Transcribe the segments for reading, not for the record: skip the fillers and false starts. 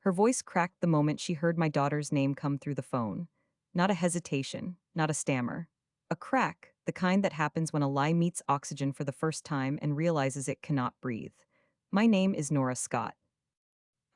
Her voice cracked the moment she heard my daughter's name come through the phone. Not a hesitation, not a stammer. A crack, the kind that happens when a lie meets oxygen for the first time and realizes it cannot breathe. My name is Nora Scott.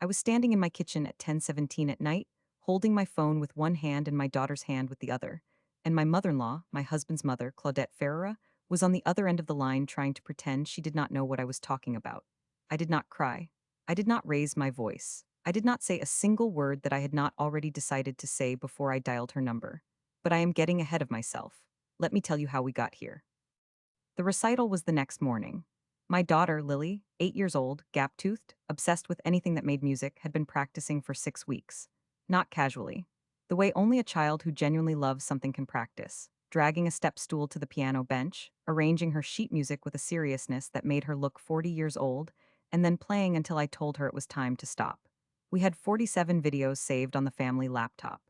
I was standing in my kitchen at 10:17 at night, holding my phone with one hand and my daughter's hand with the other. And my mother-in-law, my husband's mother, Claudette Ferreira, was on the other end of the line trying to pretend she did not know what I was talking about. I did not cry. I did not raise my voice. I did not say a single word that I had not already decided to say before I dialed her number. But I am getting ahead of myself. Let me tell you how we got here. The recital was the next morning. My daughter, Lily, 8 years old, gap-toothed, obsessed with anything that made music, had been practicing for 6 weeks. Not casually. The way only a child who genuinely loves something can practice. Dragging a step stool to the piano bench, arranging her sheet music with a seriousness that made her look 40 years old, and then playing until I told her it was time to stop. We had 47 videos saved on the family laptop.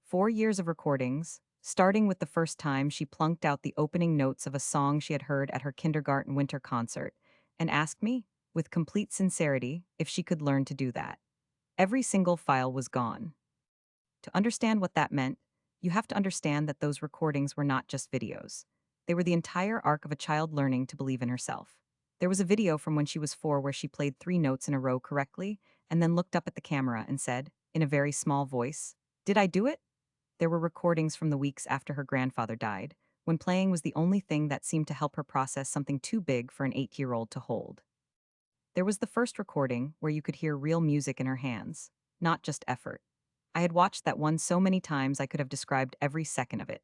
4 years of recordings, starting with the first time she plunked out the opening notes of a song she had heard at her kindergarten winter concert, and asked me, with complete sincerity, if she could learn to do that. Every single file was gone. To understand what that meant, you have to understand that those recordings were not just videos. They were the entire arc of a child learning to believe in herself. There was a video from when she was 4 where she played 3 notes in a row correctly, and then looked up at the camera and said, in a very small voice, "Did I do it?" There were recordings from the weeks after her grandfather died, when playing was the only thing that seemed to help her process something too big for an 8-year-old to hold. There was the first recording where you could hear real music in her hands, not just effort. I had watched that one so many times I could have described every second of it.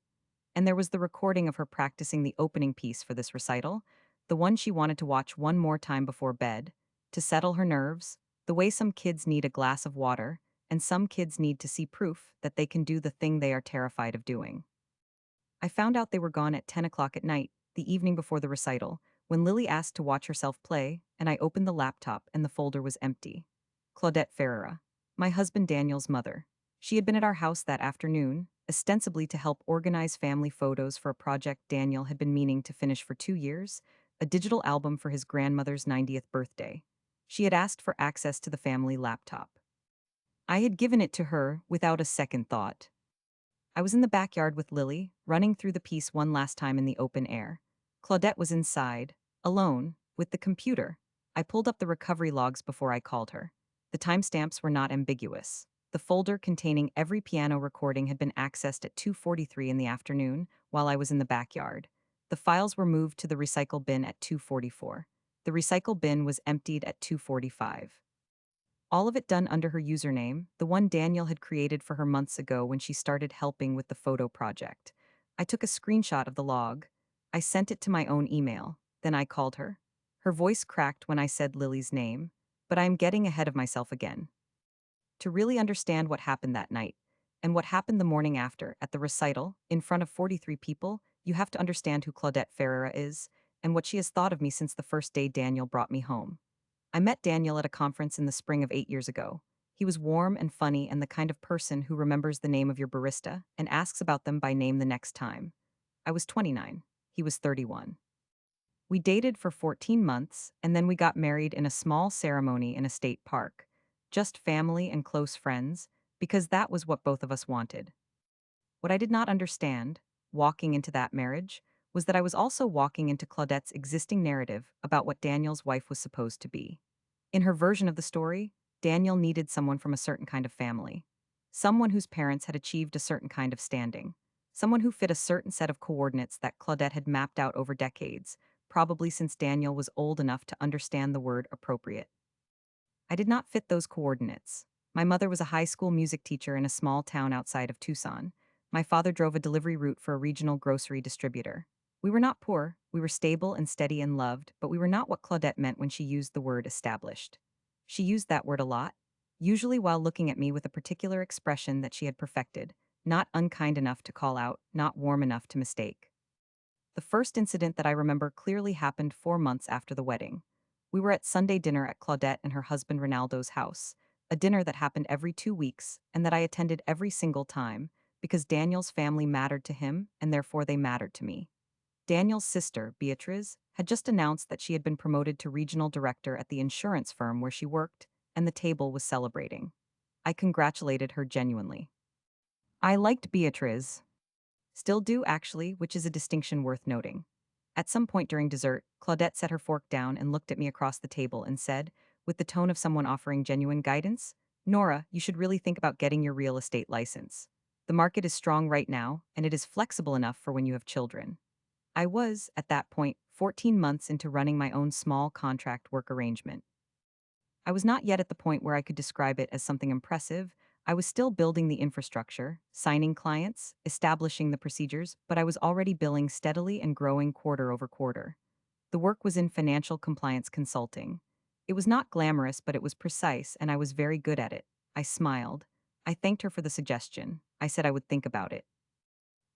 And there was the recording of her practicing the opening piece for this recital, the one she wanted to watch one more time before bed, to settle her nerves, the way some kids need a glass of water, and some kids need to see proof that they can do the thing they are terrified of doing. I found out they were gone at 10 o'clock at night, the evening before the recital, when Lily asked to watch herself play, and I opened the laptop and the folder was empty. Claudette Ferreira, my husband Daniel's mother. She had been at our house that afternoon, ostensibly to help organize family photos for a project Daniel had been meaning to finish for 2 years, a digital album for his grandmother's 90th birthday. She had asked for access to the family laptop. I had given it to her without a second thought. I was in the backyard with Lily, running through the piece one last time in the open air. Claudette was inside, alone, with the computer. I pulled up the recovery logs before I called her. The timestamps were not ambiguous. The folder containing every piano recording had been accessed at 2:43 in the afternoon while I was in the backyard. The files were moved to the recycle bin at 2:44. The recycle bin was emptied at 2:45. All of it done under her username, the one Daniel had created for her months ago when she started helping with the photo project. I took a screenshot of the log. I sent it to my own email. Then I called her. Her voice cracked when I said Lily's name, but I am getting ahead of myself again. To really understand what happened that night, and what happened the morning after at the recital, in front of 43 people, you have to understand who Claudette Ferreira is, and what she has thought of me since the first day Daniel brought me home. I met Daniel at a conference in the spring of 8 years ago. He was warm and funny and the kind of person who remembers the name of your barista and asks about them by name the next time. I was 29. He was 31. We dated for 14 months, and then we got married in a small ceremony in a state park. Just family and close friends, because that was what both of us wanted. What I did not understand, walking into that marriage, was that I was also walking into Claudette's existing narrative about what Daniel's wife was supposed to be. In her version of the story, Daniel needed someone from a certain kind of family. Someone whose parents had achieved a certain kind of standing. Someone who fit a certain set of coordinates that Claudette had mapped out over decades, probably since Daniel was old enough to understand the word appropriate. I did not fit those coordinates. My mother was a high school music teacher in a small town outside of Tucson. My father drove a delivery route for a regional grocery distributor. We were not poor, we were stable and steady and loved, but we were not what Claudette meant when she used the word established. She used that word a lot, usually while looking at me with a particular expression that she had perfected, not unkind enough to call out, not warm enough to mistake. The first incident that I remember clearly happened 4 months after the wedding. We were at Sunday dinner at Claudette and her husband Ronaldo's house, a dinner that happened every 2 weeks and that I attended every single time because Daniel's family mattered to him and therefore they mattered to me. Daniel's sister, Beatriz, had just announced that she had been promoted to regional director at the insurance firm where she worked, and the table was celebrating. I congratulated her genuinely. I liked Beatriz. Still do, actually, which is a distinction worth noting. At some point during dessert, Claudette set her fork down and looked at me across the table and said, with the tone of someone offering genuine guidance, Nora, you should really think about getting your real estate license. The market is strong right now, and it is flexible enough for when you have children. I was, at that point, 14 months into running my own small contract work arrangement. I was not yet at the point where I could describe it as something impressive. I was still building the infrastructure, signing clients, establishing the procedures, but I was already billing steadily and growing quarter over quarter. The work was in financial compliance consulting. It was not glamorous, but it was precise, and I was very good at it. I smiled. I thanked her for the suggestion. I said I would think about it.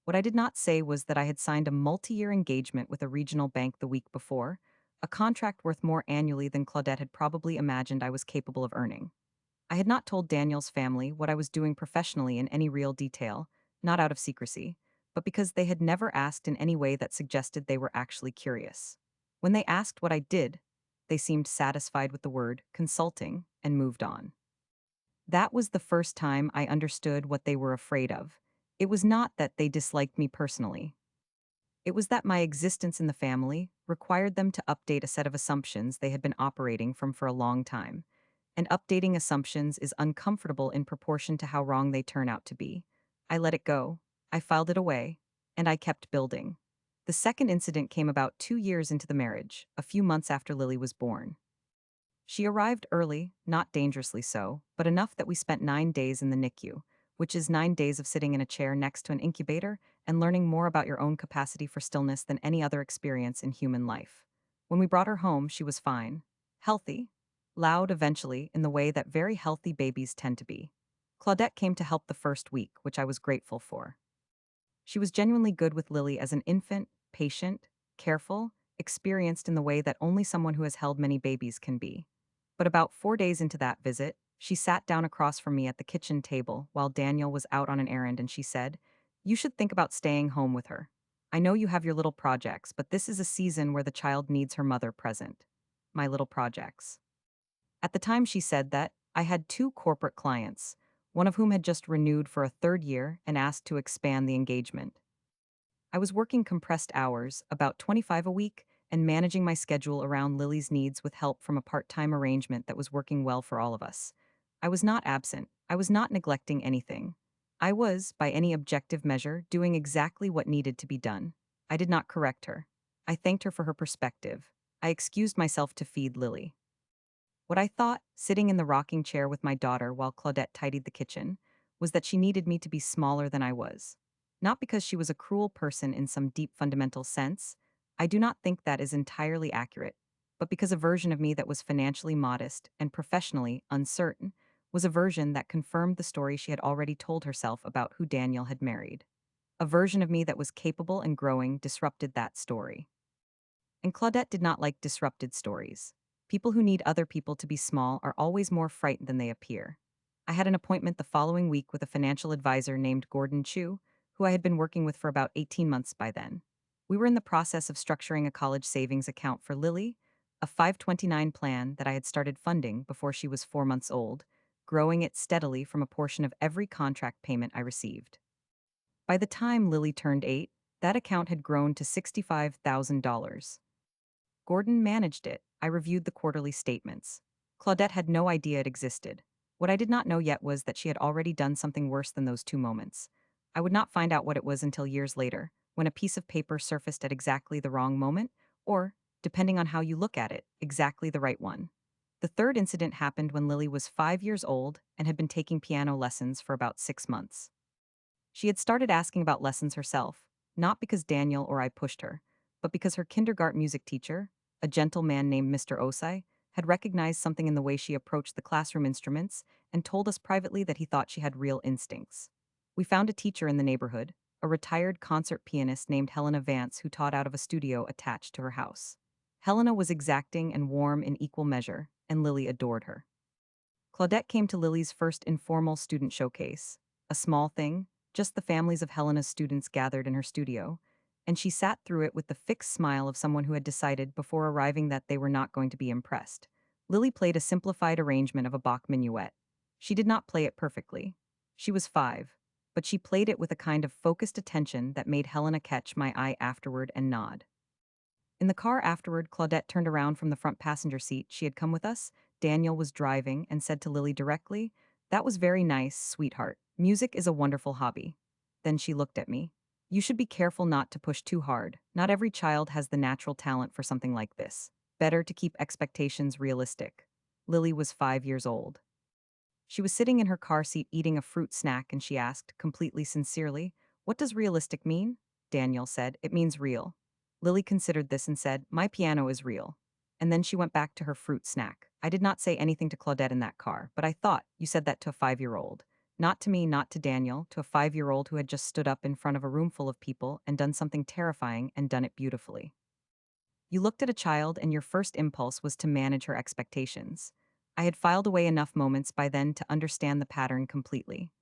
What I did not say was that I had signed a multi-year engagement with a regional bank the week before, a contract worth more annually than Claudette had probably imagined I was capable of earning. I had not told Daniel's family what I was doing professionally in any real detail, not out of secrecy, but because they had never asked in any way that suggested they were actually curious. When they asked what I did, they seemed satisfied with the word consulting and moved on. That was the first time I understood what they were afraid of. It was not that they disliked me personally. It was that my existence in the family required them to update a set of assumptions they had been operating from for a long time. And updating assumptions is uncomfortable in proportion to how wrong they turn out to be. I let it go, I filed it away, and I kept building. The second incident came about 2 years into the marriage, a few months after Lily was born. She arrived early, not dangerously so, but enough that we spent 9 days in the NICU, which is 9 days of sitting in a chair next to an incubator and learning more about your own capacity for stillness than any other experience in human life. When we brought her home, she was fine. Healthy. Loud eventually, in the way that very healthy babies tend to be. Claudette came to help the first week, which I was grateful for. She was genuinely good with Lily as an infant, patient, careful, experienced in the way that only someone who has held many babies can be. But about 4 days into that visit, she sat down across from me at the kitchen table while Daniel was out on an errand and she said, You should think about staying home with her. I know you have your little projects, but this is a season where the child needs her mother present. My little projects. At the time she said that, I had two corporate clients, one of whom had just renewed for a third year and asked to expand the engagement. I was working compressed hours, about 25 a week, and managing my schedule around Lily's needs with help from a part-time arrangement that was working well for all of us. I was not absent. I was not neglecting anything. I was, by any objective measure, doing exactly what needed to be done. I did not correct her. I thanked her for her perspective. I excused myself to feed Lily. What I thought, sitting in the rocking chair with my daughter while Claudette tidied the kitchen, was that she needed me to be smaller than I was. Not because she was a cruel person in some deep fundamental sense, I do not think that is entirely accurate, but because a version of me that was financially modest and professionally uncertain was a version that confirmed the story she had already told herself about who Daniel had married. A version of me that was capable and growing disrupted that story. And Claudette did not like disrupted stories. People who need other people to be small are always more frightened than they appear. I had an appointment the following week with a financial advisor named Gordon Chu, who I had been working with for about 18 months by then. We were in the process of structuring a college savings account for Lily, a 529 plan that I had started funding before she was 4 months old, growing it steadily from a portion of every contract payment I received. By the time Lily turned 8, that account had grown to $65,000. Gordon managed it. I reviewed the quarterly statements. Claudette had no idea it existed. What I did not know yet was that she had already done something worse than those 2 moments. I would not find out what it was until years later, when a piece of paper surfaced at exactly the wrong moment, or, depending on how you look at it, exactly the right one. The third incident happened when Lily was 5 years old and had been taking piano lessons for about 6 months. She had started asking about lessons herself, not because Daniel or I pushed her, but because her kindergarten music teacher, a gentle man named Mr. Osai, had recognized something in the way she approached the classroom instruments and told us privately that he thought she had real instincts. We found a teacher in the neighborhood, a retired concert pianist named Helena Vance who taught out of a studio attached to her house. Helena was exacting and warm in equal measure, and Lily adored her. Claudette came to Lily's first informal student showcase, a small thing, just the families of Helena's students gathered in her studio, and she sat through it with the fixed smile of someone who had decided before arriving that they were not going to be impressed. Lily played a simplified arrangement of a Bach minuet. She did not play it perfectly. She was 5, but she played it with a kind of focused attention that made Helena catch my eye afterward and nod. In the car afterward, Claudette turned around from the front passenger seat. She had come with us. Daniel was driving and said to Lily directly, "That was very nice, sweetheart. Music is a wonderful hobby." Then she looked at me. "You should be careful not to push too hard. Not every child has the natural talent for something like this. Better to keep expectations realistic." Lily was 5 years old. She was sitting in her car seat eating a fruit snack and she asked, completely sincerely, "What does realistic mean?" Daniel said, "It means real." Lily considered this and said, "My piano is real." And then she went back to her fruit snack. I did not say anything to Claudette in that car, but I thought, you said that to a 5-year-old. Not to me, not to Daniel, to a 5-year-old who had just stood up in front of a room full of people and done something terrifying and done it beautifully. You looked at a child and your first impulse was to manage her expectations. I had filed away enough moments by then to understand the pattern completely.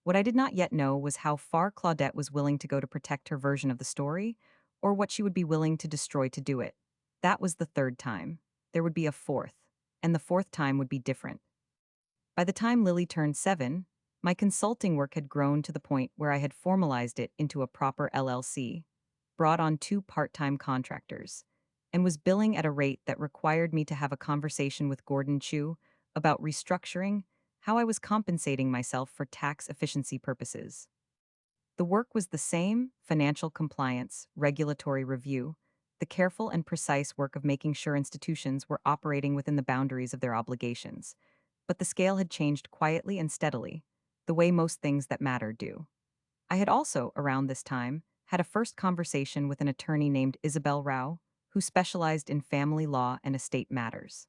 What I did not yet know was how far Claudette was willing to go to protect her version of the story, or what she would be willing to destroy to do it. That was the third time. There would be a fourth, and the fourth time would be different. By the time Lily turned 7, my consulting work had grown to the point where I had formalized it into a proper LLC, brought on 2 part-time contractors, and was billing at a rate that required me to have a conversation with Gordon Chu about restructuring, how I was compensating myself for tax efficiency purposes. The work was the same: financial compliance, regulatory review, the careful and precise work of making sure institutions were operating within the boundaries of their obligations. But the scale had changed quietly and steadily, the way most things that matter do. I had also, around this time, had a first conversation with an attorney named Isabel Rao, who specialized in family law and estate matters.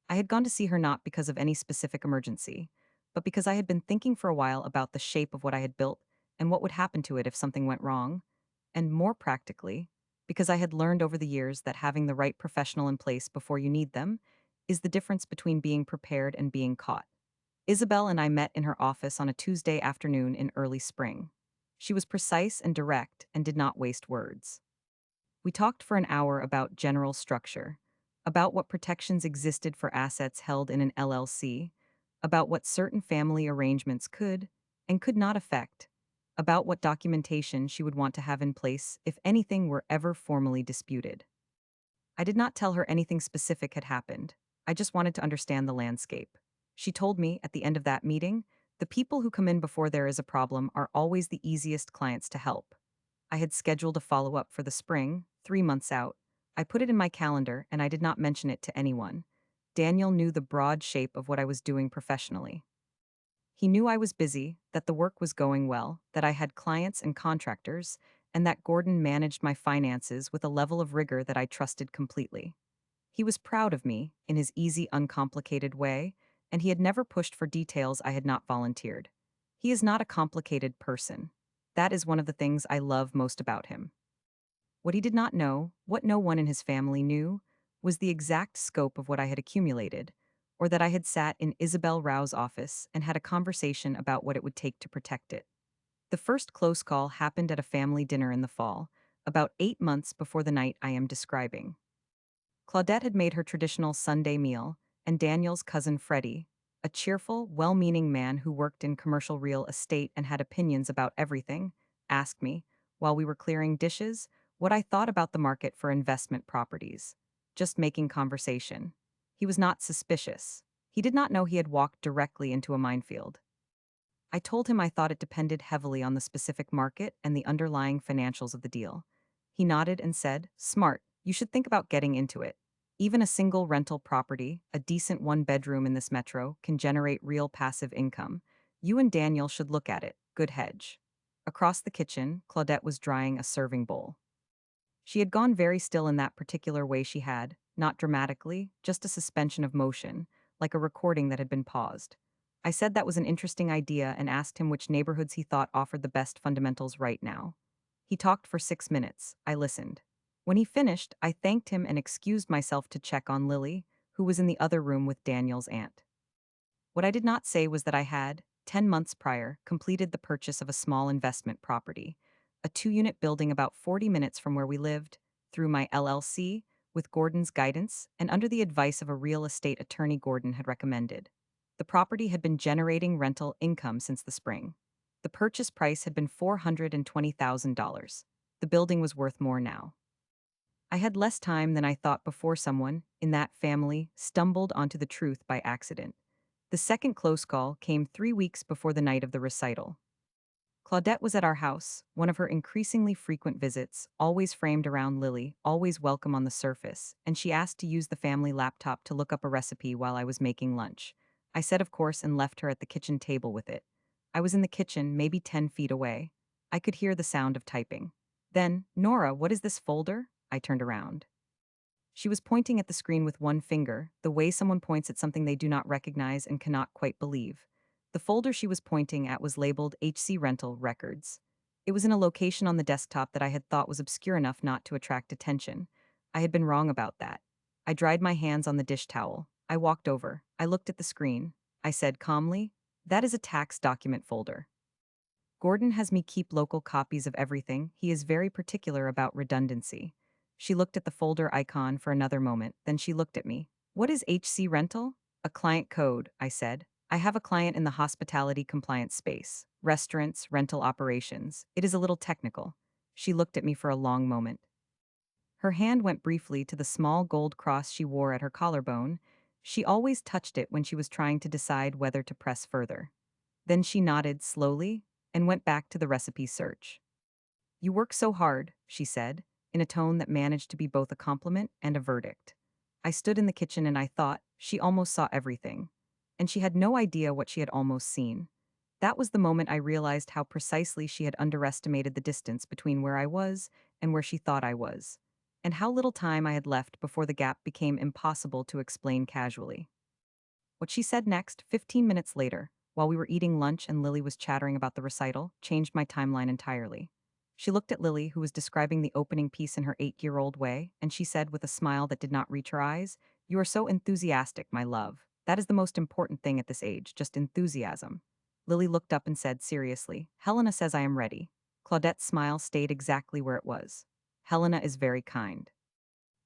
I had gone to see her not because of any specific emergency, but because I had been thinking for a while about the shape of what I had built and what would happen to it if something went wrong, and more practically, because I had learned over the years that having the right professional in place before you need them is the difference between being prepared and being caught. Isabel and I met in her office on a Tuesday afternoon in early spring. She was precise and direct and did not waste words. We talked for an hour about general structure, about what protections existed for assets held in an LLC, about what certain family arrangements could and could not affect, about what documentation she would want to have in place if anything were ever formally disputed. I did not tell her anything specific had happened. I just wanted to understand the landscape. She told me at the end of that meeting, the people who come in before there is a problem are always the easiest clients to help. I had scheduled a follow up for the spring, 3 months out. I put it in my calendar and I did not mention it to anyone. Daniel knew the broad shape of what I was doing professionally. He knew I was busy, that the work was going well, that I had clients and contractors, and that Gordon managed my finances with a level of rigor that I trusted completely. He was proud of me, in his easy, uncomplicated way, and he had never pushed for details I had not volunteered. He is not a complicated person. That is one of the things I love most about him. What he did not know, what no one in his family knew, was the exact scope of what I had accumulated, or that I had sat in Isabel Rao's office and had a conversation about what it would take to protect it. The first close call happened at a family dinner in the fall, about 8 months before the night I am describing. Claudette had made her traditional Sunday meal, and Daniel's cousin Freddie, a cheerful, well-meaning man who worked in commercial real estate and had opinions about everything, asked me, while we were clearing dishes, what I thought about the market for investment properties. Just making conversation. He was not suspicious. He did not know he had walked directly into a minefield. I told him I thought it depended heavily on the specific market and the underlying financials of the deal. He nodded and said, "Smart, you should think about getting into it. Even a single rental property, a decent 1 bedroom in this metro, can generate real passive income. You and Daniel should look at it. Good hedge." Across the kitchen, Claudette was drying a serving bowl. She had gone very still in that particular way she had, not dramatically, just a suspension of motion, like a recording that had been paused. I said that was an interesting idea and asked him which neighborhoods he thought offered the best fundamentals right now. He talked for 6 minutes. I listened. When he finished, I thanked him and excused myself to check on Lily, who was in the other room with Daniel's aunt. What I did not say was that I had, 10 months prior, completed the purchase of a small investment property, a 2-unit building about 40 minutes from where we lived, through my LLC, with Gordon's guidance and under the advice of a real estate attorney Gordon had recommended. The property had been generating rental income since the spring. The purchase price had been $420,000. The building was worth more now. I had less time than I thought before someone, in that family, stumbled onto the truth by accident. The second close call came 3 weeks before the night of the recital. Claudette was at our house, one of her increasingly frequent visits, always framed around Lily, always welcome on the surface, and she asked to use the family laptop to look up a recipe while I was making lunch. I said of course and left her at the kitchen table with it. I was in the kitchen, maybe 10 feet away. I could hear the sound of typing. Then, Nora, what is this folder? I turned around. She was pointing at the screen with one finger, the way someone points at something they do not recognize and cannot quite believe. The folder she was pointing at was labeled HC Rental Records. It was in a location on the desktop that I had thought was obscure enough not to attract attention. I had been wrong about that. I dried my hands on the dish towel. I walked over. I looked at the screen. I said calmly, "That is a tax document folder. Gordon has me keep local copies of everything. He is very particular about redundancy." She looked at the folder icon for another moment, then she looked at me. "What is HC Rental?" "A client code," I said. "I have a client in the hospitality compliance space. Restaurants, rental operations. It is a little technical." She looked at me for a long moment. Her hand went briefly to the small gold cross she wore at her collarbone. She always touched it when she was trying to decide whether to press further. Then she nodded slowly and went back to the recipe search. "You work so hard," she said, in a tone that managed to be both a compliment and a verdict. I stood in the kitchen and I thought, she almost saw everything. And she had no idea what she had almost seen. That was the moment I realized how precisely she had underestimated the distance between where I was and where she thought I was, and how little time I had left before the gap became impossible to explain casually. What she said next, 15 minutes later, while we were eating lunch and Lily was chattering about the recital, changed my timeline entirely. She looked at Lily, who was describing the opening piece in her 8-year-old way, and she said with a smile that did not reach her eyes, "You are so enthusiastic, my love. That is the most important thing at this age, just enthusiasm." Lily looked up and said seriously, "Helena says I am ready." Claudette's smile stayed exactly where it was. "Helena is very kind."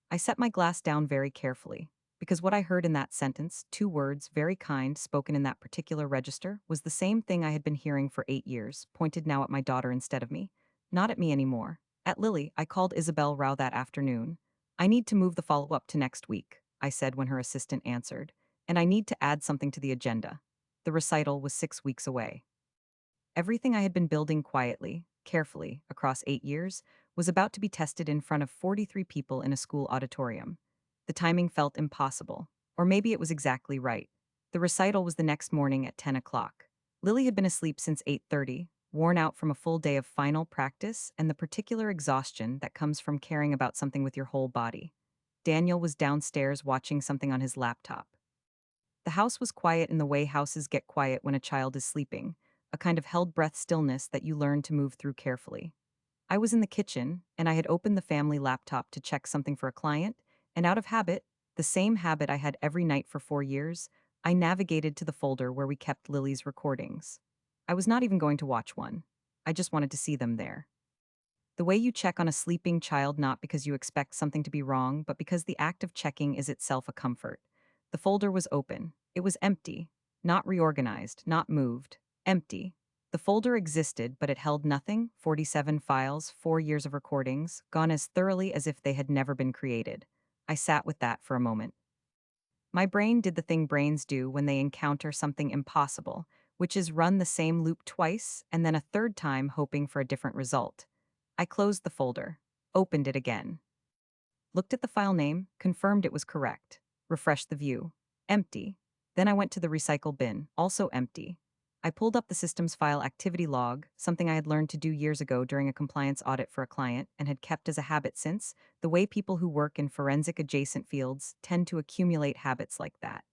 I set my glass down very carefully, because what I heard in that sentence, two words, very kind, spoken in that particular register, was the same thing I had been hearing for 8 years, pointed now at my daughter instead of me. Not at me anymore. At Lily. I called Isabel Rao that afternoon. "I need to move the follow-up to next week," I said when her assistant answered, "and I need to add something to the agenda." The recital was 6 weeks away. Everything I had been building quietly, carefully, across 8 years, was about to be tested in front of 43 people in a school auditorium. The timing felt impossible. Or maybe it was exactly right. The recital was the next morning at 10 o'clock. Lily had been asleep since 8:30, worn out from a full day of final practice and the particular exhaustion that comes from caring about something with your whole body. Daniel was downstairs watching something on his laptop. The house was quiet in the way houses get quiet when a child is sleeping, a kind of held breath stillness that you learn to move through carefully. I was in the kitchen, and I had opened the family laptop to check something for a client, and out of habit, the same habit I had every night for 4 years, I navigated to the folder where we kept Lily's recordings. I was not even going to watch one. I just wanted to see them there. The way you check on a sleeping child, not because you expect something to be wrong, but because the act of checking is itself a comfort. The folder was open. It was empty. Not reorganized, not moved. Empty. The folder existed, but it held nothing. 47 files, 4 years of recordings, gone as thoroughly as if they had never been created. I sat with that for a moment. My brain did the thing brains do when they encounter something impossible, which is run the same loop twice and then a third time hoping for a different result. I closed the folder, opened it again, looked at the file name, confirmed it was correct, refreshed the view. Empty. Then I went to the recycle bin, also empty. I pulled up the system's file activity log, something I had learned to do years ago during a compliance audit for a client and had kept as a habit since, the way people who work in forensic adjacent fields tend to accumulate habits like that.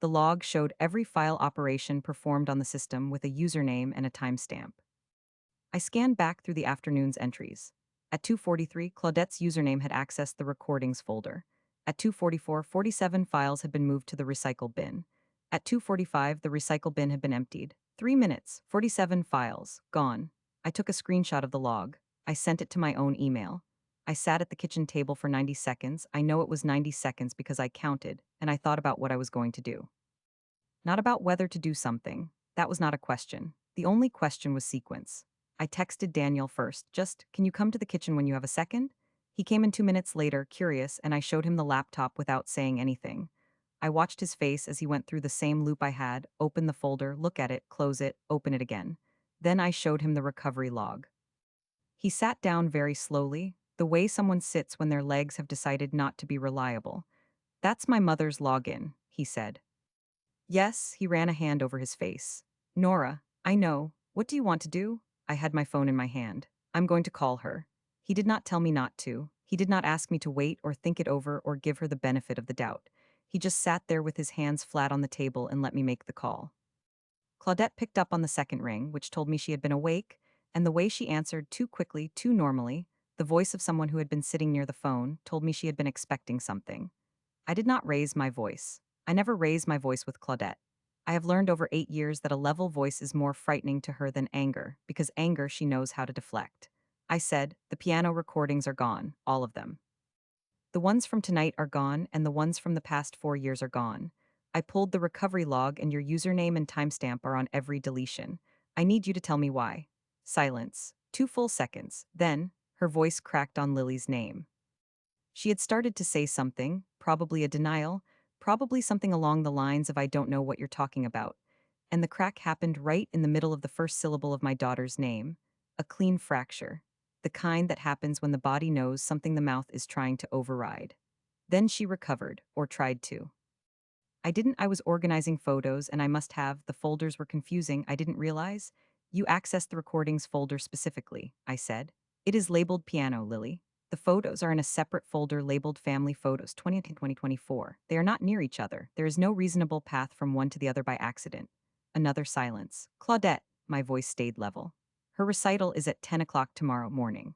The log showed every file operation performed on the system with a username and a timestamp. I scanned back through the afternoon's entries. At 2:43, Claudette's username had accessed the recordings folder. At 2:44, 47 files had been moved to the recycle bin. At 2:45, the recycle bin had been emptied. 3 minutes, 47 files, gone. I took a screenshot of the log. I sent it to my own email. I sat at the kitchen table for 90 seconds. I know it was 90 seconds because I counted, and I thought about what I was going to do. Not about whether to do something. That was not a question. The only question was sequence. I texted Daniel first, just, can you come to the kitchen when you have a second? He came in 2 minutes later, curious, and I showed him the laptop without saying anything. I watched his face as he went through the same loop I had, open the folder, look at it, close it, open it again. Then I showed him the recovery log. He sat down very slowly, the way someone sits when their legs have decided not to be reliable. That's my mother's login, he said. Yes, he ran a hand over his face. Nora, I know. What do you want to do? I had my phone in my hand. I'm going to call her. He did not tell me not to. He did not ask me to wait or think it over or give her the benefit of the doubt. He just sat there with his hands flat on the table and let me make the call. Claudette picked up on the second ring, which told me she had been awake, and the way she answered too quickly, too normally, the voice of someone who had been sitting near the phone, told me she had been expecting something. I did not raise my voice. I never raised my voice with Claudette. I have learned over 8 years that a level voice is more frightening to her than anger, because anger she knows how to deflect. I said, the piano recordings are gone, all of them. The ones from tonight are gone, and the ones from the past 4 years are gone. I pulled the recovery log, and your username and timestamp are on every deletion. I need you to tell me why. Silence. 2 full seconds. Then, her voice cracked on Lily's name. She had started to say something, probably a denial, probably something along the lines of I don't know what you're talking about. And the crack happened right in the middle of the first syllable of my daughter's name. A clean fracture. The kind that happens when the body knows something the mouth is trying to override. Then she recovered, or tried to. I was organizing photos and I must have, the folders were confusing, I didn't realize. You accessed the recordings folder specifically, I said. It is labeled piano, Lily. The photos are in a separate folder labeled Family Photos 2020-2024. They are not near each other. There is no reasonable path from one to the other by accident. Another silence. Claudette, my voice stayed level. Her recital is at 10 o'clock tomorrow morning.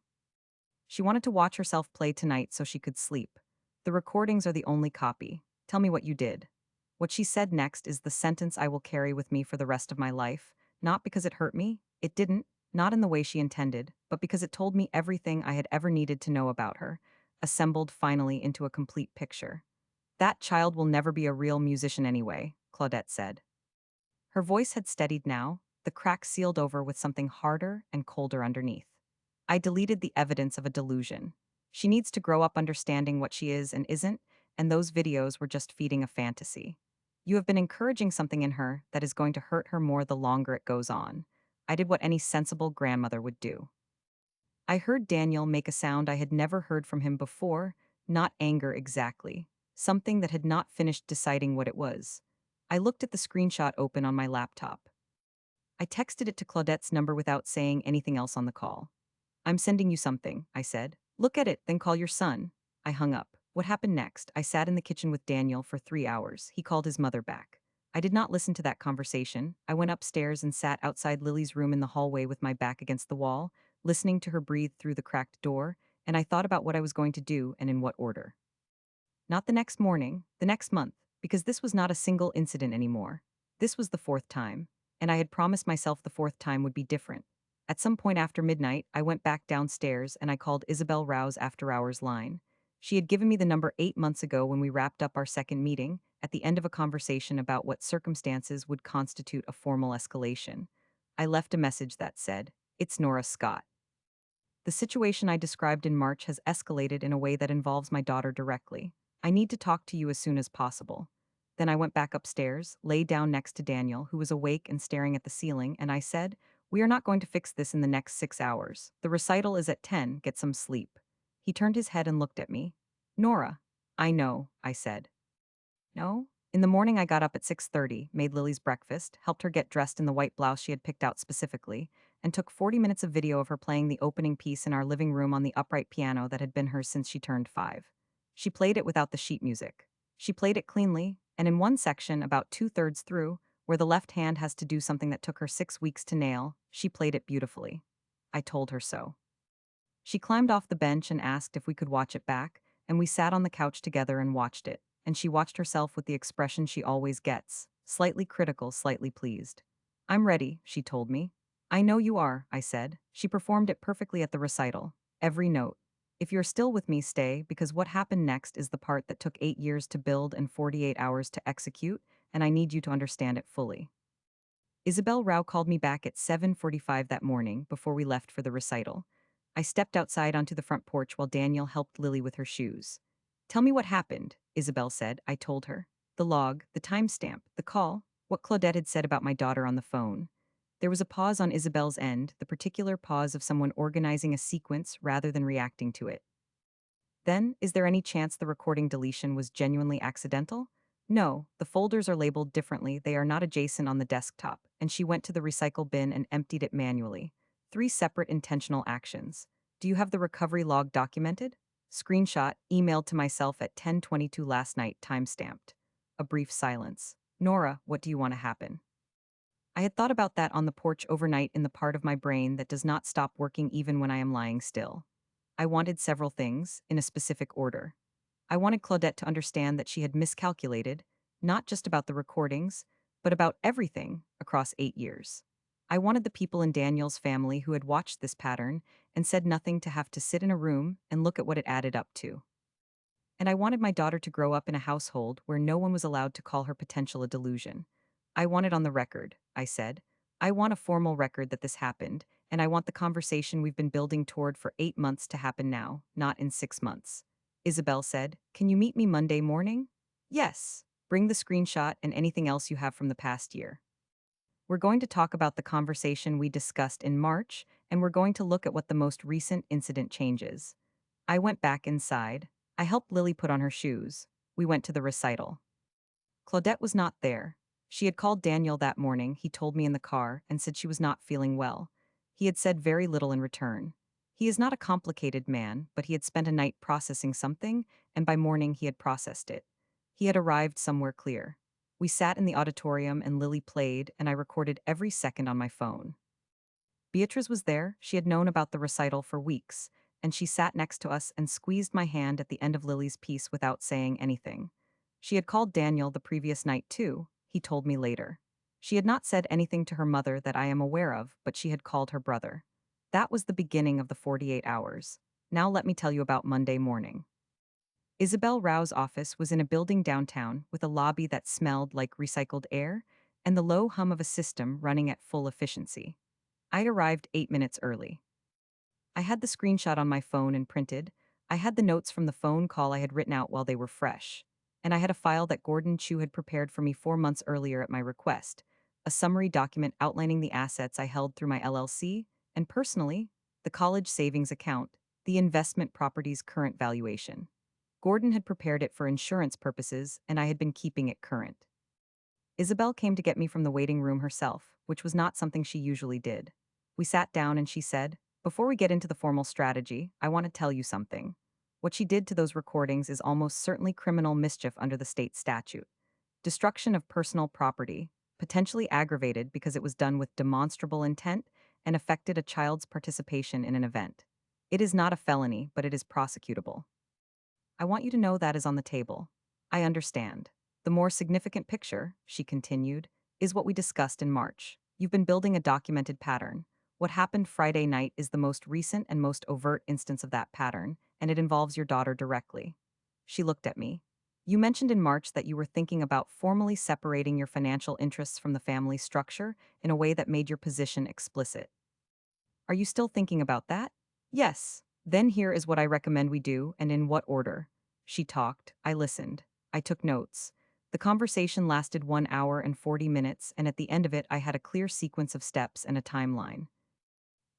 She wanted to watch herself play tonight so she could sleep. The recordings are the only copy. Tell me what you did. What she said next is the sentence I will carry with me for the rest of my life, not because it hurt me, it didn't, not in the way she intended, but because it told me everything I had ever needed to know about her, assembled finally into a complete picture. That child will never be a real musician anyway, Claudette said. Her voice had steadied now, the crack sealed over with something harder and colder underneath. I deleted the evidence of a delusion. She needs to grow up understanding what she is and isn't, and those videos were just feeding a fantasy. You have been encouraging something in her that is going to hurt her more the longer it goes on. I did what any sensible grandmother would do. I heard Daniel make a sound I had never heard from him before, not anger exactly, something that had not finished deciding what it was. I looked at the screenshot open on my laptop. I texted it to Claudette's number without saying anything else on the call. I'm sending you something, I said. Look at it, then call your son. I hung up. What happened next? I sat in the kitchen with Daniel for 3 hours. He called his mother back. I did not listen to that conversation. I went upstairs and sat outside Lily's room in the hallway with my back against the wall, listening to her breathe through the cracked door, and I thought about what I was going to do and in what order. Not the next morning, the next month, because this was not a single incident anymore. This was the fourth time, and I had promised myself the fourth time would be different. At some point after midnight, I went back downstairs and I called Isabel Rao's after-hours line. She had given me the number 8 months ago when we wrapped up our second meeting, at the end of a conversation about what circumstances would constitute a formal escalation. I left a message that said, "It's Nora Scott. The situation I described in March has escalated in a way that involves my daughter directly. I need to talk to you as soon as possible." Then I went back upstairs, lay down next to Daniel, who was awake and staring at the ceiling, and I said, "We are not going to fix this in the next 6 hours. The recital is at 10, get some sleep." He turned his head and looked at me. "Nora." "I know," I said. "No?" In the morning I got up at 6:30, made Lily's breakfast, helped her get dressed in the white blouse she had picked out specifically, and took 40 minutes of video of her playing the opening piece in our living room on the upright piano that had been hers since she turned 5. She played it without the sheet music. She played it cleanly, and in one section, about 2/3 through, where the left hand has to do something that took her 6 weeks to nail, she played it beautifully. I told her so. She climbed off the bench and asked if we could watch it back, and we sat on the couch together and watched it, and she watched herself with the expression she always gets, slightly critical, slightly pleased. "I'm ready," she told me. "I know you are," I said. She performed it perfectly at the recital. Every note. If you're still with me, stay, because what happened next is the part that took 8 years to build and 48 hours to execute, and I need you to understand it fully. Isabel Rao called me back at 7:45 that morning before we left for the recital. I stepped outside onto the front porch while Daniel helped Lily with her shoes. Tell me what happened, Isabel said. I told her. The log, the timestamp, the call, what Claudette had said about my daughter on the phone. There was a pause on Isabel's end, the particular pause of someone organizing a sequence rather than reacting to it. Then, is there any chance the recording deletion was genuinely accidental? No, the folders are labeled differently, they are not adjacent on the desktop, and she went to the recycle bin and emptied it manually. Three separate intentional actions. Do you have the recovery log documented? Screenshot, emailed to myself at 10:22 last night, timestamped. A brief silence. Nora, what do you want to happen? I had thought about that on the porch overnight in the part of my brain that does not stop working even when I am lying still. I wanted several things, in a specific order. I wanted Claudette to understand that she had miscalculated, not just about the recordings, but about everything across 8 years. I wanted the people in Daniel's family who had watched this pattern and said nothing to have to sit in a room and look at what it added up to. And I wanted my daughter to grow up in a household where no one was allowed to call her potential a delusion. I want it on the record, I said. I want a formal record that this happened, and I want the conversation we've been building toward for 8 months to happen now, not in 6 months. Isabel said, Can you meet me Monday morning? Yes. Bring the screenshot and anything else you have from the past year. We're going to talk about the conversation we discussed in March, and we're going to look at what the most recent incident changes. I went back inside. I helped Lily put on her shoes. We went to the recital. Claudette was not there. She had called Daniel that morning, he told me in the car, and said she was not feeling well. He had said very little in return. He is not a complicated man, but he had spent a night processing something, and by morning he had processed it. He had arrived somewhere clear. We sat in the auditorium and Lily played, and I recorded every second on my phone. Beatrice was there, she had known about the recital for weeks, and she sat next to us and squeezed my hand at the end of Lily's piece without saying anything. She had called Daniel the previous night too, he told me later. She had not said anything to her mother that I am aware of, but she had called her brother. That was the beginning of the 48 hours. Now let me tell you about Monday morning. Isabel Rao's office was in a building downtown with a lobby that smelled like recycled air and the low hum of a system running at full efficiency. I'd arrived 8 minutes early. I had the screenshot on my phone and printed. I had the notes from the phone call I had written out while they were fresh. And I had a file that Gordon Chu had prepared for me 4 months earlier at my request, a summary document outlining the assets I held through my LLC, and personally, the college savings account, the investment property's current valuation. Gordon had prepared it for insurance purposes, and I had been keeping it current. Isabel came to get me from the waiting room herself, which was not something she usually did. We sat down and she said, Before we get into the formal strategy, I want to tell you something. What she did to those recordings is almost certainly criminal mischief under the state statute. Destruction of personal property, potentially aggravated because it was done with demonstrable intent and affected a child's participation in an event. It is not a felony, but it is prosecutable. I want you to know that is on the table. I understand. The more significant picture, she continued, is what we discussed in March. You've been building a documented pattern. What happened Friday night is the most recent and most overt instance of that pattern, and it involves your daughter directly. She looked at me. You mentioned in March that you were thinking about formally separating your financial interests from the family structure in a way that made your position explicit. Are you still thinking about that? Yes. Then here is what I recommend we do, and in what order. She talked, I listened. I took notes. The conversation lasted 1 hour and 40 minutes, and at the end of it, I had a clear sequence of steps and a timeline.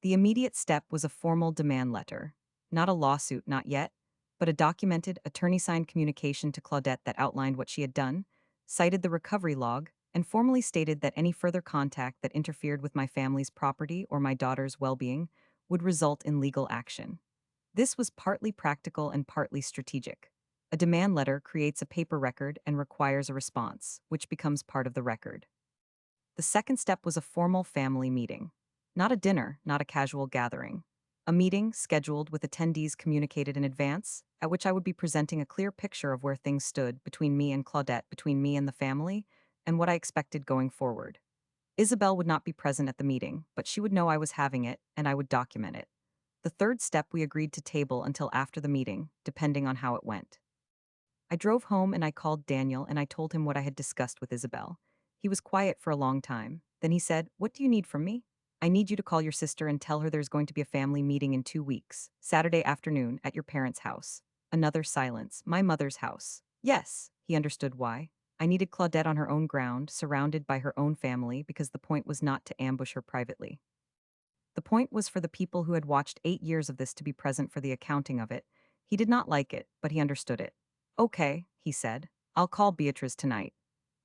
The immediate step was a formal demand letter. Not a lawsuit, not yet, but a documented, attorney-signed communication to Claudette that outlined what she had done, cited the recovery log, and formally stated that any further contact that interfered with my family's property or my daughter's well-being would result in legal action. This was partly practical and partly strategic. A demand letter creates a paper record and requires a response, which becomes part of the record. The second step was a formal family meeting. Not a dinner, not a casual gathering. A meeting scheduled with attendees communicated in advance, at which I would be presenting a clear picture of where things stood between me and Claudette, between me and the family, and what I expected going forward. Isabel would not be present at the meeting, but she would know I was having it, and I would document it. The third step we agreed to table until after the meeting, depending on how it went. I drove home and I called Daniel and I told him what I had discussed with Isabel. He was quiet for a long time. Then he said, "What do you need from me?" "I need you to call your sister and tell her there's going to be a family meeting in 2 weeks, Saturday afternoon, at your parents' house." Another silence. My mother's house. Yes, he understood why. I needed Claudette on her own ground, surrounded by her own family, because the point was not to ambush her privately. The point was for the people who had watched 8 years of this to be present for the accounting of it. He did not like it, but he understood it. "Okay," he said. "I'll call Beatrice tonight."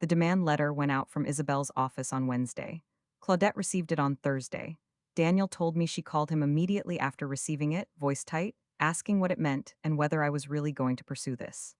The demand letter went out from Isabel's office on Wednesday. Claudette received it on Thursday. Daniel told me she called him immediately after receiving it, voice tight, asking what it meant and whether I was really going to pursue this.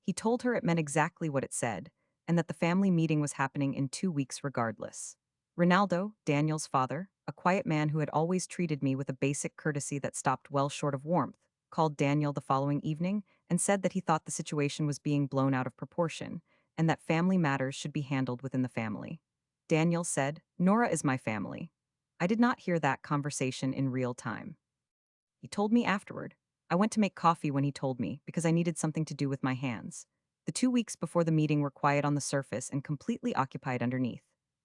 He told her it meant exactly what it said, and that the family meeting was happening in 2 weeks regardless. Ronaldo, Daniel's father, a quiet man who had always treated me with a basic courtesy that stopped well short of warmth, called Daniel the following evening and said that he thought the situation was being blown out of proportion, and that family matters should be handled within the family. Daniel said, "Nora is my family." I did not hear that conversation in real time. He told me afterward. I went to make coffee when he told me, because I needed something to do with my hands. The 2 weeks before the meeting were quiet on the surface and completely occupied underneath.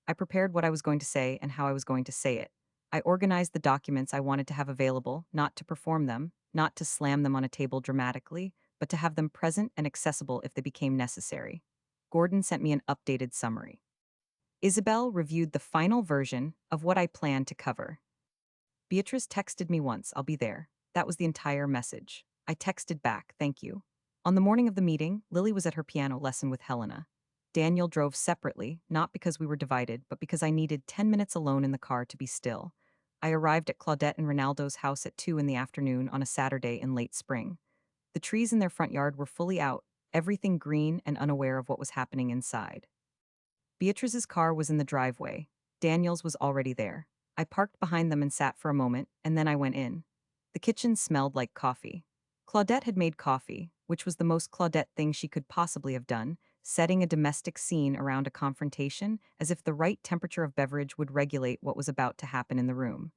I prepared what I was going to say and how I was going to say it. I organized the documents I wanted to have available, not to perform them, not to slam them on a table dramatically, but to have them present and accessible if they became necessary. Gordon sent me an updated summary. Isabel reviewed the final version of what I planned to cover. "Beatrice texted me once, 'I'll be there.' That was the entire message. I texted back, 'Thank you.' On the morning of the meeting, Lily was at her piano lesson with Helena. Daniel drove separately, not because we were divided, but because I needed 10 minutes alone in the car to be still. I arrived at Claudette and Ronaldo's house at 2 in the afternoon on a Saturday in late spring. The trees in their front yard were fully out, everything green and unaware of what was happening inside. Beatrice's car was in the driveway. Daniel's was already there. I parked behind them and sat for a moment, and then I went in. The kitchen smelled like coffee. Claudette had made coffee, which was the most Claudette thing she could possibly have done, setting a domestic scene around a confrontation as if the right temperature of beverage would regulate what was about to happen in the room.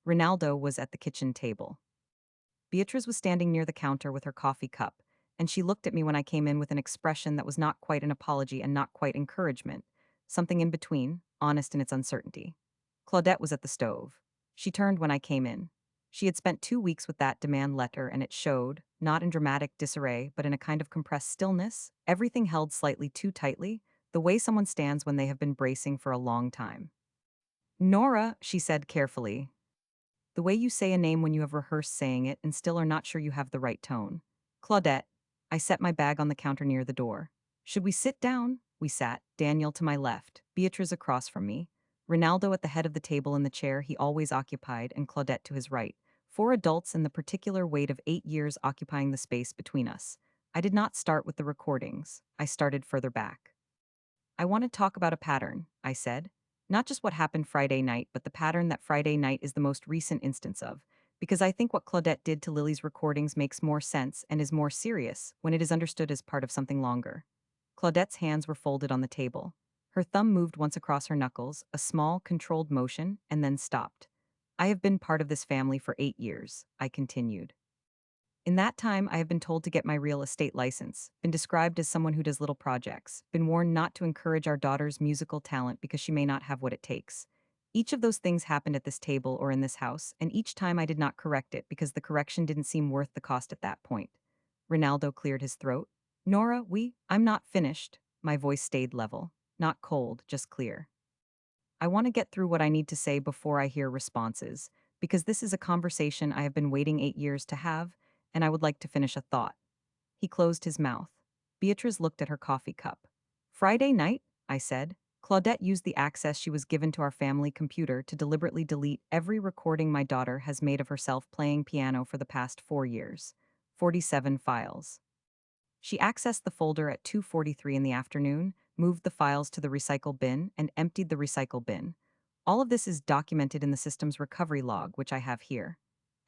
Ronaldo was at the kitchen table. Beatrice was standing near the counter with her coffee cup, and she looked at me when I came in with an expression that was not quite an apology and not quite encouragement, something in between, honest in its uncertainty. Claudette was at the stove. She turned when I came in. She had spent 2 weeks with that demand letter, and it showed, not in dramatic disarray, but in a kind of compressed stillness, everything held slightly too tightly, the way someone stands when they have been bracing for a long time. "Nora," she said carefully, "the way you say a name when you have rehearsed saying it and still are not sure you have the right tone." "Claudette." I set my bag on the counter near the door. "Should we sit down?" We sat, Daniel to my left, Beatrice across from me, Ronaldo at the head of the table in the chair he always occupied, and Claudette to his right. 4 adults and the particular weight of 8 years occupying the space between us. I did not start with the recordings. I started further back. "I want to talk about a pattern," I said. "Not just what happened Friday night, but the pattern that Friday night is the most recent instance of. Because I think what Claudette did to Lily's recordings makes more sense and is more serious when it is understood as part of something longer." Claudette's hands were folded on the table. Her thumb moved once across her knuckles, a small, controlled motion, and then stopped. "I have been part of this family for 8 years," I continued. "In that time, I have been told to get my real estate license, been described as someone who does little projects, been warned not to encourage our daughter's musical talent because she may not have what it takes. Each of those things happened at this table or in this house, and each time I did not correct it because the correction didn't seem worth the cost at that point." Ronaldo cleared his throat. "Nora, I'm not finished." My voice stayed level, not cold, just clear. "I want to get through what I need to say before I hear responses, because this is a conversation I have been waiting 8 years to have, and I would like to finish a thought." He closed his mouth. Beatrice looked at her coffee cup. "Friday night," I said. "Claudette used the access she was given to our family computer to deliberately delete every recording my daughter has made of herself playing piano for the past 4 years. 47 files. She accessed the folder at 2:43 in the afternoon, moved the files to the recycle bin, and emptied the recycle bin. All of this is documented in the system's recovery log, which I have here."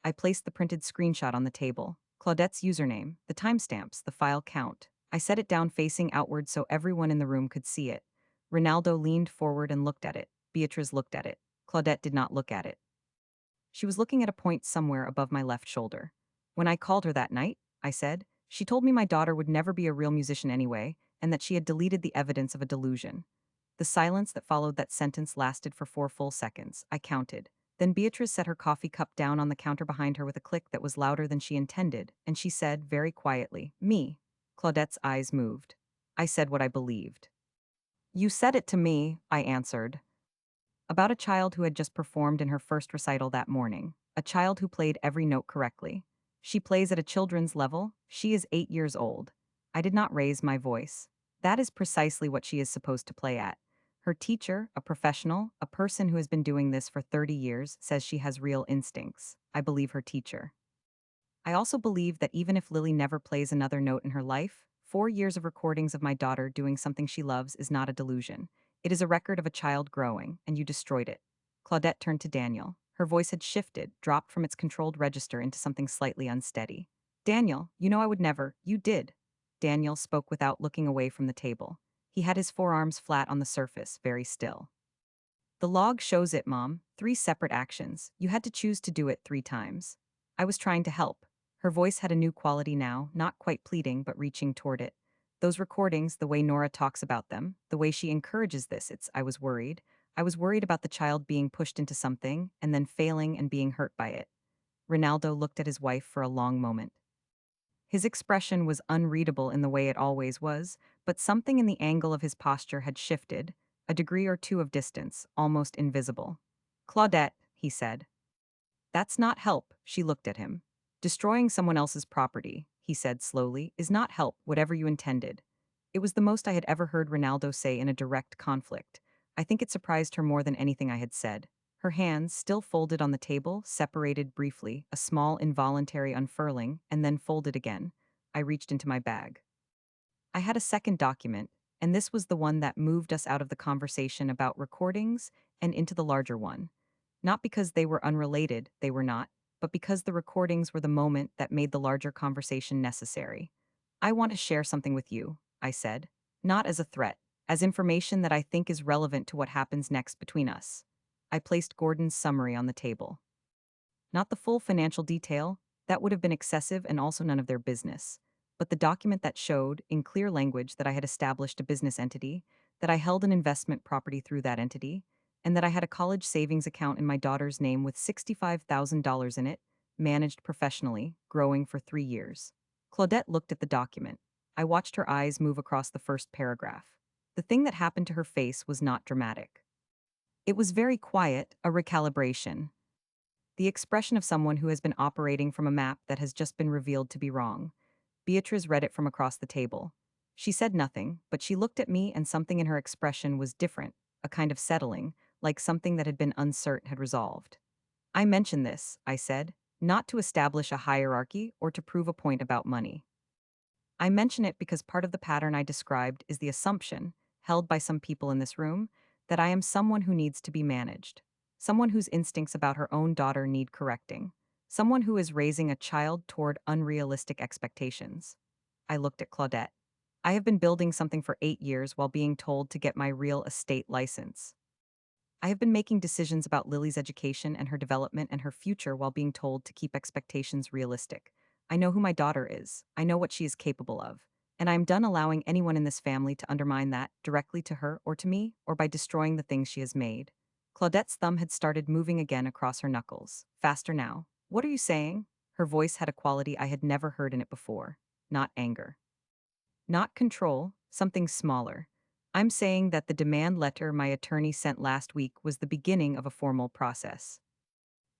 I placed the printed screenshot on the table. Claudette's username, the timestamps, the file count. I set it down facing outward so everyone in the room could see it. Ronaldo leaned forward and looked at it. Beatrice looked at it. Claudette did not look at it. She was looking at a point somewhere above my left shoulder. "When I called her that night," I said, She told me my daughter would never be a real musician anyway, and that she had deleted the evidence of a delusion. The silence that followed that sentence lasted for 4 full seconds. I counted. Then Beatrice set her coffee cup down on the counter behind her with a click that was louder than she intended, and she said, very quietly, "Me." Claudette's eyes moved. I said what I believed. "You said it to me," I answered. About a child who had just performed in her first recital that morning. A child who played every note correctly. She plays at a children's level. She is 8 years old. I did not raise my voice. That is precisely what she is supposed to play at. Her teacher, a professional, a person who has been doing this for 30 years, says she has real instincts. I believe her teacher. I also believe that even if Lily never plays another note in her life, 4 years of recordings of my daughter doing something she loves is not a delusion. It is a record of a child growing, and you destroyed it. Claudette turned to Daniel. Her voice had shifted, dropped from its controlled register into something slightly unsteady. "Daniel, you know I would never, you did." Daniel spoke without looking away from the table. He had his forearms flat on the surface, very still. "The log shows it, Mom. 3 separate actions. You had to choose to do it 3 times. I was trying to help." Her voice had a new quality now, not quite pleading, but reaching toward it. "Those recordings, the way Nora talks about them, the way she encourages this, I was worried. I was worried about the child being pushed into something, and then failing and being hurt by it." Ronaldo looked at his wife for a long moment. His expression was unreadable in the way it always was, but something in the angle of his posture had shifted, a degree or two of distance, almost invisible. "Claudette," he said. "That's not help," she looked at him. "Destroying someone else's property," he said slowly, "is not help, whatever you intended." It was the most I had ever heard Ronaldo say in a direct conflict. I think it surprised her more than anything I had said. Her hands, still folded on the table, separated briefly, a small involuntary unfurling, and then folded again. I reached into my bag. I had a second document, and this was the one that moved us out of the conversation about recordings and into the larger one. Not because they were unrelated, they were not, but because the recordings were the moment that made the larger conversation necessary. "I want to share something with you," I said. "Not as a threat, as information that I think is relevant to what happens next between us." I placed Gordon's summary on the table. Not the full financial detail, that would have been excessive and also none of their business, but the document that showed, in clear language, that I had established a business entity, that I held an investment property through that entity, and that I had a college savings account in my daughter's name with $65,000 in it, managed professionally, growing for 3 years. Claudette looked at the document. I watched her eyes move across the first paragraph. The thing that happened to her face was not dramatic. It was very quiet, a recalibration. The expression of someone who has been operating from a map that has just been revealed to be wrong. Beatrice read it from across the table. She said nothing, but she looked at me and something in her expression was different, a kind of settling, like something that had been uncertain had resolved. "I mention this," I said, "not to establish a hierarchy or to prove a point about money. I mention it because part of the pattern I described is the assumption, held by some people in this room, that I am someone who needs to be managed, someone whose instincts about her own daughter need correcting, someone who is raising a child toward unrealistic expectations." I looked at Claudette. "I have been building something for 8 years while being told to get my real estate license. I have been making decisions about Lily's education and her development and her future while being told to keep expectations realistic. I know who my daughter is. I know what she is capable of. And I am done allowing anyone in this family to undermine that, directly to her or to me, or by destroying the things she has made." Claudette's thumb had started moving again across her knuckles. Faster now. "What are you saying?" Her voice had a quality I had never heard in it before. Not anger. Not control, something smaller. "I'm saying that the demand letter my attorney sent last week was the beginning of a formal process.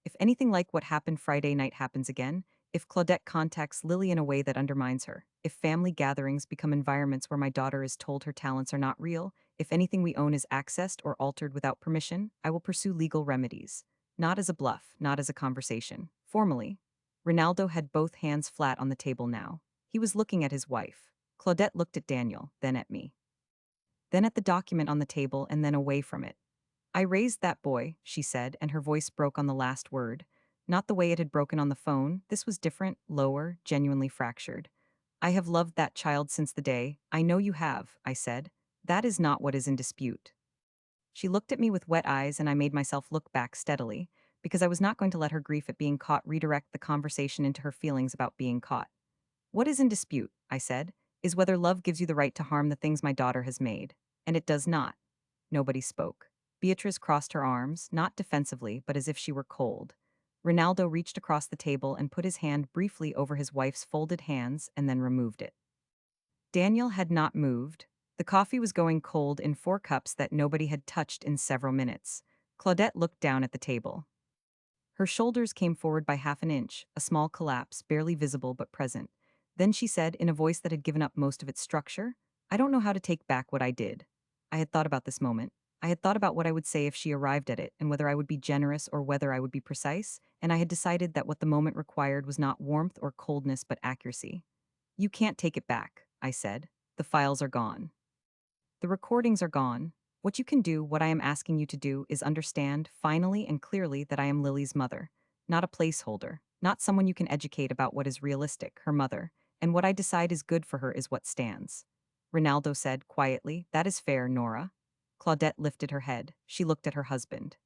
If anything like what happened Friday night happens again, if Claudette contacts Lily in a way that undermines her, if family gatherings become environments where my daughter is told her talents are not real, if anything we own is accessed or altered without permission, I will pursue legal remedies. Not as a bluff, not as a conversation. Formally." Ronaldo had both hands flat on the table now. He was looking at his wife. Claudette looked at Daniel, then at me. Then at the document on the table and then away from it. "I raised that boy," she said, and her voice broke on the last word. Not the way it had broken on the phone, this was different, lower, genuinely fractured. "I have loved that child since the day." "I know you have," I said. "That is not what is in dispute." She looked at me with wet eyes and I made myself look back steadily, because I was not going to let her grief at being caught redirect the conversation into her feelings about being caught. What is in dispute, I said, is whether love gives you the right to harm the things my daughter has made. And it does not. Nobody spoke. Beatrice crossed her arms, not defensively, but as if she were cold. Ronaldo reached across the table and put his hand briefly over his wife's folded hands and then removed it. Daniel had not moved. The coffee was going cold in 4 cups that nobody had touched in several minutes. Claudette looked down at the table. Her shoulders came forward by half an inch, a small collapse, barely visible but present. Then she said, in a voice that had given up most of its structure, I don't know how to take back what I did. I had thought about this moment. I had thought about what I would say if she arrived at it, and whether I would be generous or whether I would be precise, and I had decided that what the moment required was not warmth or coldness but accuracy. You can't take it back, I said. The files are gone. The recordings are gone. What you can do, what I am asking you to do, is understand, finally and clearly, that I am Lily's mother. Not a placeholder. Not someone you can educate about what is realistic, her mother. And what I decide is good for her is what stands. Ronaldo said, quietly, That is fair, Nora. Claudette lifted her head. She looked at her husband.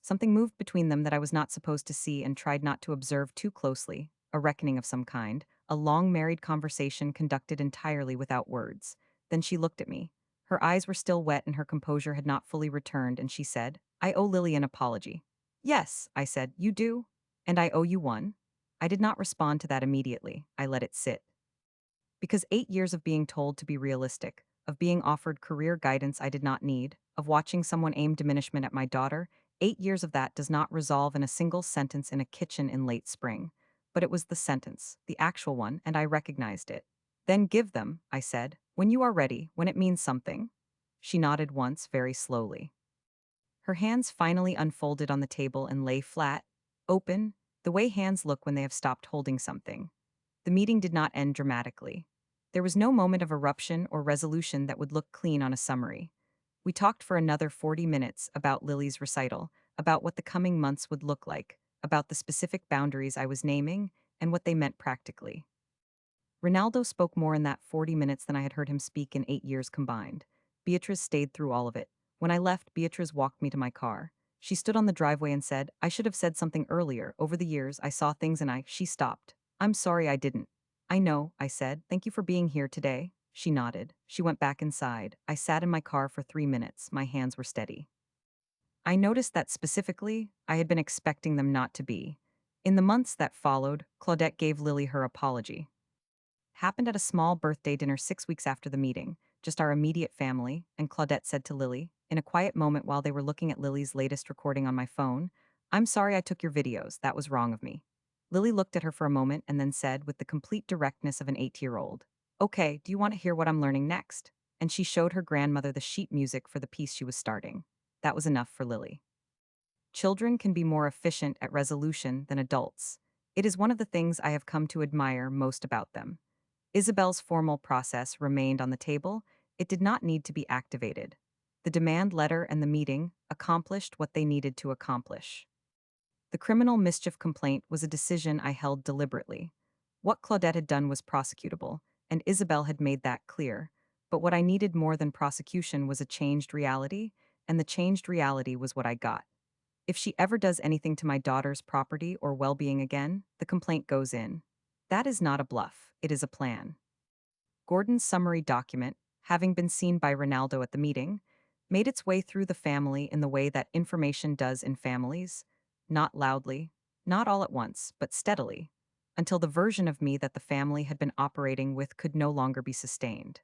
Something moved between them that I was not supposed to see and tried not to observe too closely. A reckoning of some kind. A long married conversation conducted entirely without words. Then she looked at me. Her eyes were still wet and her composure had not fully returned, and she said, I owe Lily an apology. Yes, I said, you do? And I owe you one? I did not respond to that immediately. I let it sit. Because 8 years of being told to be realistic, of being offered career guidance I did not need, of watching someone aim diminishment at my daughter, 8 years of that does not resolve in a single sentence in a kitchen in late spring. But it was the sentence, the actual one, and I recognized it. Then give them, I said, when you are ready, when it means something. She nodded once, very slowly. Her hands finally unfolded on the table and lay flat, open, the way hands look when they have stopped holding something. The meeting did not end dramatically. There was no moment of eruption or resolution that would look clean on a summary. We talked for another 40 minutes about Lily's recital, about what the coming months would look like, about the specific boundaries I was naming, and what they meant practically. Ronaldo spoke more in that 40 minutes than I had heard him speak in 8 years combined. Beatrice stayed through all of it. When I left, Beatrice walked me to my car. She stood on the driveway and said, I should have said something earlier. Over the years, I saw things and she stopped. I'm sorry I didn't. I know, I said. Thank you for being here today. She nodded. She went back inside. I sat in my car for 3 minutes. My hands were steady. I noticed that specifically, I had been expecting them not to be. In the months that followed, Claudette gave Lily her apology. Happened at a small birthday dinner 6 weeks after the meeting, just our immediate family, and Claudette said to Lily, in a quiet moment while they were looking at Lily's latest recording on my phone, I'm sorry I took your videos, that was wrong of me. Lily looked at her for a moment and then said, with the complete directness of an 8-year-old, Okay, do you want to hear what I'm learning next? And she showed her grandmother the sheet music for the piece she was starting. That was enough for Lily. Children can be more efficient at resolution than adults. It is one of the things I have come to admire most about them. Isabel's formal process remained on the table. It did not need to be activated. The demand letter and the meeting accomplished what they needed to accomplish. The criminal mischief complaint was a decision I held deliberately. What Claudette had done was prosecutable, and Isabel had made that clear. But what I needed more than prosecution was a changed reality, and the changed reality was what I got. If she ever does anything to my daughter's property or well-being again, the complaint goes in. That is not a bluff, it is a plan. Gordon's summary document, having been seen by Ronaldo at the meeting, made its way through the family in the way that information does in families, not loudly, not all at once, but steadily, until the version of me that the family had been operating with could no longer be sustained.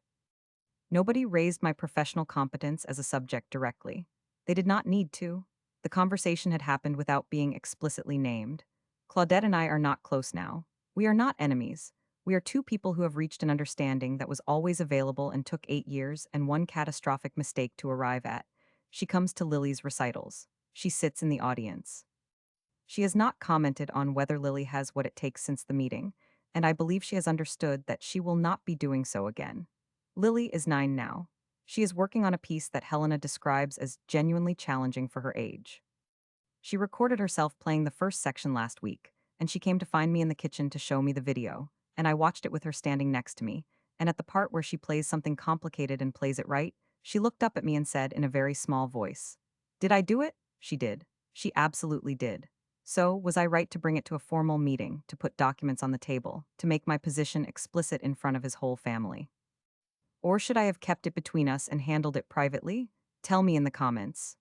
Nobody raised my professional competence as a subject directly. They did not need to. The conversation had happened without being explicitly named. Claudette and I are not close now. We are not enemies. We are two people who have reached an understanding that was always available and took 8 years and one catastrophic mistake to arrive at. She comes to Lily's recitals. She sits in the audience. She has not commented on whether Lily has what it takes since the meeting, and I believe she has understood that she will not be doing so again. Lily is 9 now. She is working on a piece that Helena describes as genuinely challenging for her age. She recorded herself playing the first section last week, and she came to find me in the kitchen to show me the video, and I watched it with her standing next to me, and at the part where she plays something complicated and plays it right, she looked up at me and said in a very small voice, Did I do it? She did. She absolutely did. So, was I right to bring it to a formal meeting, to put documents on the table, to make my position explicit in front of his whole family? Or should I have kept it between us and handled it privately? Tell me in the comments.